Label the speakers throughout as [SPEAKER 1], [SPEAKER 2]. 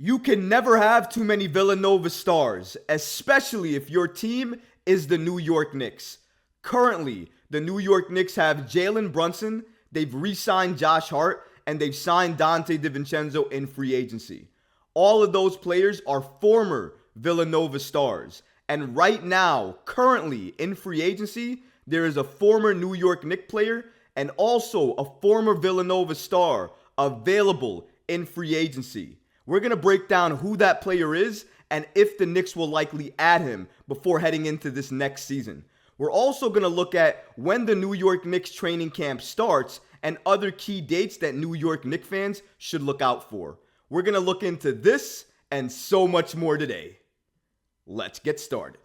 [SPEAKER 1] You can never have too many Villanova stars, especially if your team is the New York Knicks. Currently, the New York Knicks have Jalen Brunson, they've re-signed Josh Hart, and they've signed Donte DiVincenzo in free agency. All of those players are former Villanova stars. And right now, currently in free agency, there is a former New York Knicks player and also a former Villanova star available in free agency. We're going to break down who that player is and if the Knicks will likely add him before heading into this next season. We're also going to look at when the New York Knicks training camp starts and other key dates that New York Knicks fans should look out for. We're going to look into this and so much more today. Let's get started.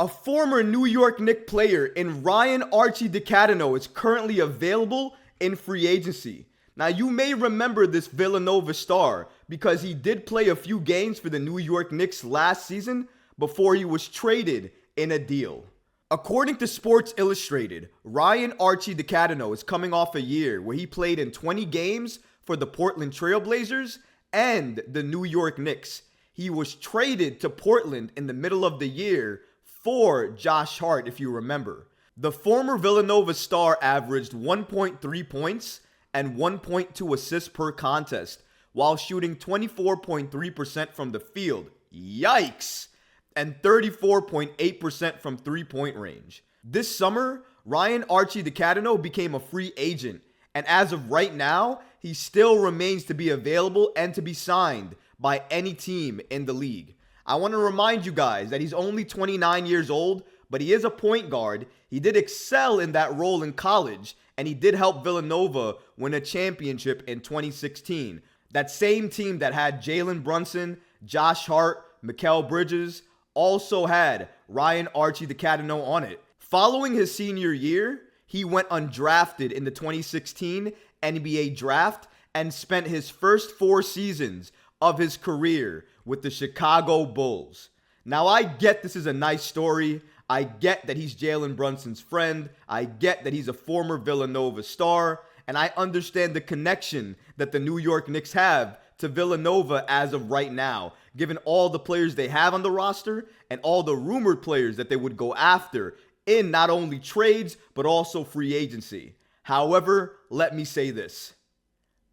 [SPEAKER 1] A former New York Knicks player in Ryan Arcidiacono is currently available in free agency. Now, you may remember this Villanova star because he did play a few games for the New York Knicks last season before he was traded in a deal. According to Sports Illustrated, Ryan Arcidiacono is coming off a year where he played in 20 games for the Portland Trail Blazers and the New York Knicks. He was traded to Portland in the middle of the year for Josh Hart, if you remember. The former Villanova star averaged 1.3 points and 1.2 assists per contest while shooting 24.3% from the field. Yikes! And 34.8% from three-point range. This summer, Ryan Arcidiacono became a free agent, and as of right now, he still remains to be available and to be signed by any team in the league. I want to remind you guys that he's only 29 years old, but he is a point guard. He did excel in that role in college, and he did help Villanova win a championship in 2016. That same team that had Jalen Brunson, Josh Hart, Mikal Bridges, also had Ryan Arcidiacono on it. Following his senior year, he went undrafted in the 2016 NBA draft and spent his first 4 seasons of his career with the Chicago Bulls. Now, I get this is a nice story. I get that he's Jalen Brunson's friend. I get that he's a former Villanova star. And I understand the connection that the New York Knicks have to Villanova as of right now, given all the players they have on the roster and all the rumored players that they would go after in not only trades, but also free agency. However, let me say this.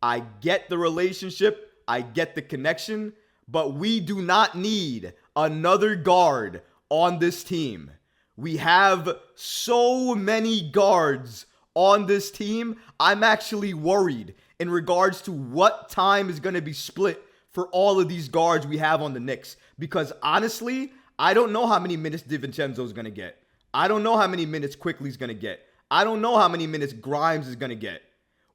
[SPEAKER 1] I get the relationship. I get the connection, but we do not need another guard on this team. We have so many guards on this team. I'm actually worried in regards to what time is going to be split for all of these guards we have on the Knicks. Because honestly, I don't know how many minutes DiVincenzo is going to get. I don't know how many minutes Quickly is going to get. I don't know how many minutes Grimes is going to get.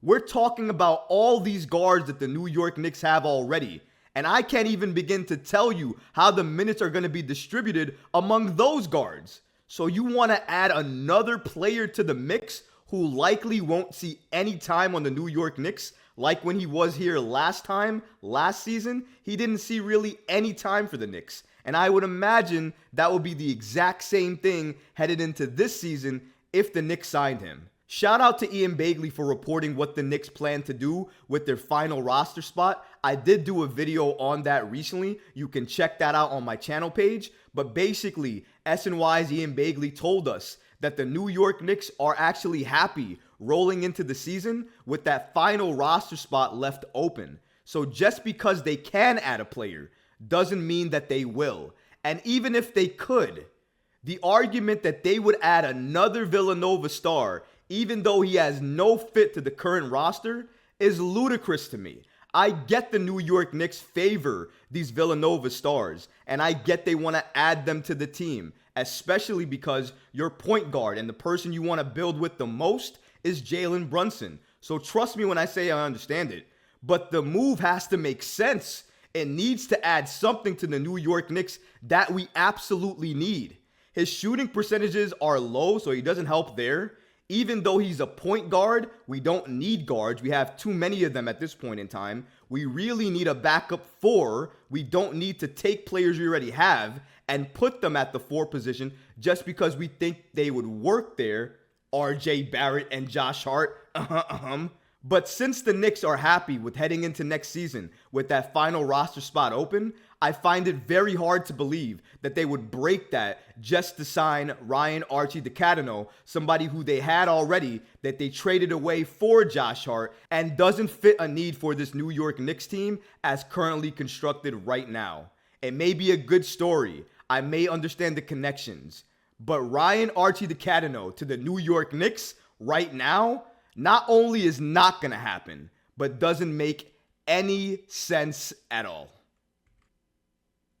[SPEAKER 1] We're talking about all these guards that the New York Knicks have already. And I can't even begin to tell you how the minutes are going to be distributed among those guards. So you want to add another player to the mix who likely won't see any time on the New York Knicks, like when he was here last season, he didn't see really any time for the Knicks. And I would imagine that would be the exact same thing headed into this season if the Knicks signed him. Shout out to Ian Bagley for reporting what the Knicks plan to do with their final roster spot. I did do a video on that recently. You can check that out on my channel page. But basically, SNY's Ian Bagley told us that the New York Knicks are actually happy rolling into the season with that final roster spot left open. So just because they can add a player doesn't mean that they will. And even if they could, the argument that they would add another Villanova star, even though he has no fit to the current roster, is ludicrous to me. I get the New York Knicks favor these Villanova stars, and I get they want to add them to the team, especially because your point guard and the person you want to build with the most is Jalen Brunson. So trust me when I say I understand it. But the move has to make sense. It needs to add something to the New York Knicks that we absolutely need. His shooting percentages are low, so he doesn't help there. Even though he's a point guard, we don't need guards. We have too many of them at this point in time. We really need a backup 4. We don't need to take players we already have and put them at the 4 position just because we think they would work there. RJ Barrett and Josh Hart. But since the Knicks are happy with heading into next season with that final roster spot open, I find it very hard to believe that they would break that just to sign Ryan Arcidiacono, somebody who they had already that they traded away for Josh Hart and doesn't fit a need for this New York Knicks team as currently constructed right now. It may be a good story. I may understand the connections. But Ryan Arcidiacono to the New York Knicks right now not only is not going to happen, but doesn't make any sense at all.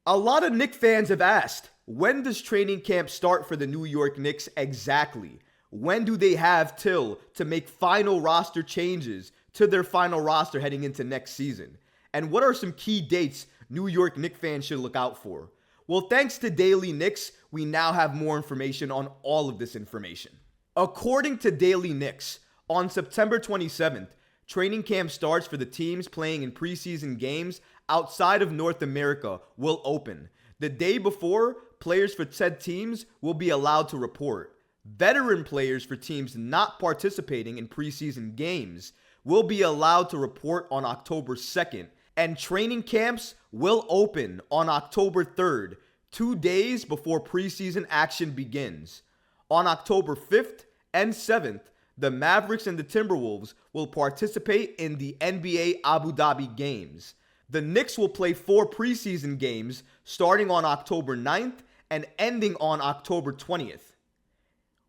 [SPEAKER 1] A lot of Knicks fans have asked, when does training camp start for the New York Knicks exactly? When do they have till to make final roster changes to their final roster heading into next season? And what are some key dates New York Knicks fans should look out for? Well, thanks to Daily Knicks, we now have more information on all of this information. According to Daily Knicks, on September 27th, training camp starts for the teams playing in preseason games outside of North America will open. The day before, players for said teams will be allowed to report. Veteran players for teams not participating in preseason games will be allowed to report on October 2nd, and training camps will open on October 3rd, 2 days before preseason action begins. On October 5th and 7th, the Mavericks and the Timberwolves will participate in the NBA Abu Dhabi games. The Knicks will play 4 preseason games starting on October 9th and ending on October 20th.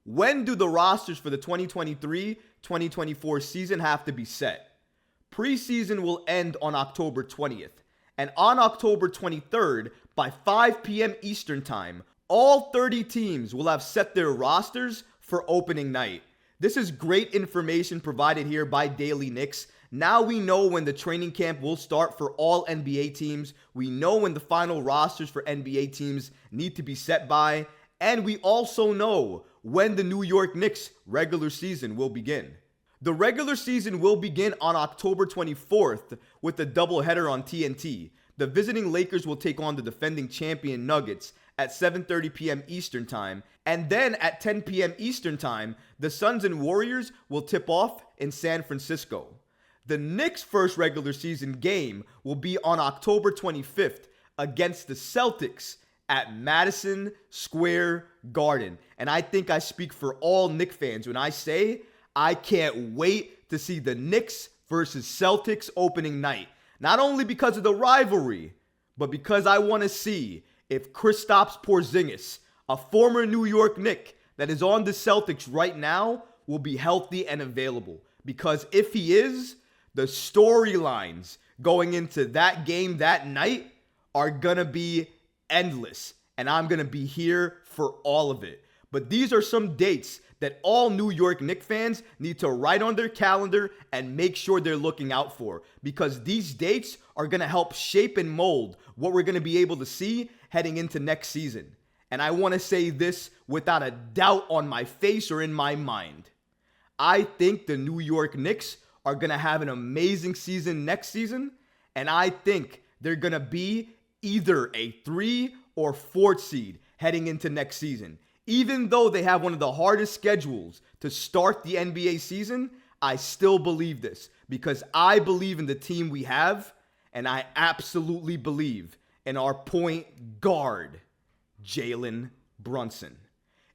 [SPEAKER 1] When do the rosters for the 2023-2024 season have to be set? Preseason will end on October 20th, and on October 23rd, by 5 p.m. Eastern Time, all 30 teams will have set their rosters for opening night. This is great information provided here by Daily Knicks. Now we know when the training camp will start for all NBA teams. We know when the final rosters for NBA teams need to be set by. And we also know when the New York Knicks regular season will begin. The regular season will begin on October 24th with a doubleheader on TNT. The visiting Lakers will take on the defending champion Nuggets at 7:30 p.m. Eastern Time. And then at 10 p.m. Eastern Time, the Suns and Warriors will tip off in San Francisco. The Knicks' first regular season game will be on October 25th against the Celtics at Madison Square Garden. And I think I speak for all Knicks fans when I say I can't wait to see the Knicks versus Celtics opening night. Not only because of the rivalry, but because I want to see if Kristaps Porzingis, a former New York Knick that is on the Celtics right now, will be healthy and available. Because if he is, the storylines going into that game that night are going to be endless. And I'm going to be here for all of it. But these are some dates that all New York Knicks fans need to write on their calendar and make sure they're looking out for. Because these dates are going to help shape and mold what we're going to be able to see heading into next season. And I want to say this without a doubt on my face or in my mind. I think the New York Knicks are going to have an amazing season next season. And I think they're going to be either a 3 or 4th seed heading into next season. Even though they have one of the hardest schedules to start the NBA season, I still believe this because I believe in the team we have, and I absolutely believe in our point guard, Jalen Brunson.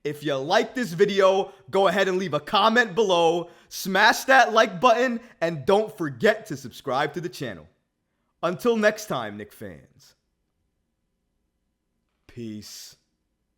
[SPEAKER 1] If you like this video, go ahead and leave a comment below, smash that like button, and don't forget to subscribe to the channel. Until next time, Knicks fans. Peace.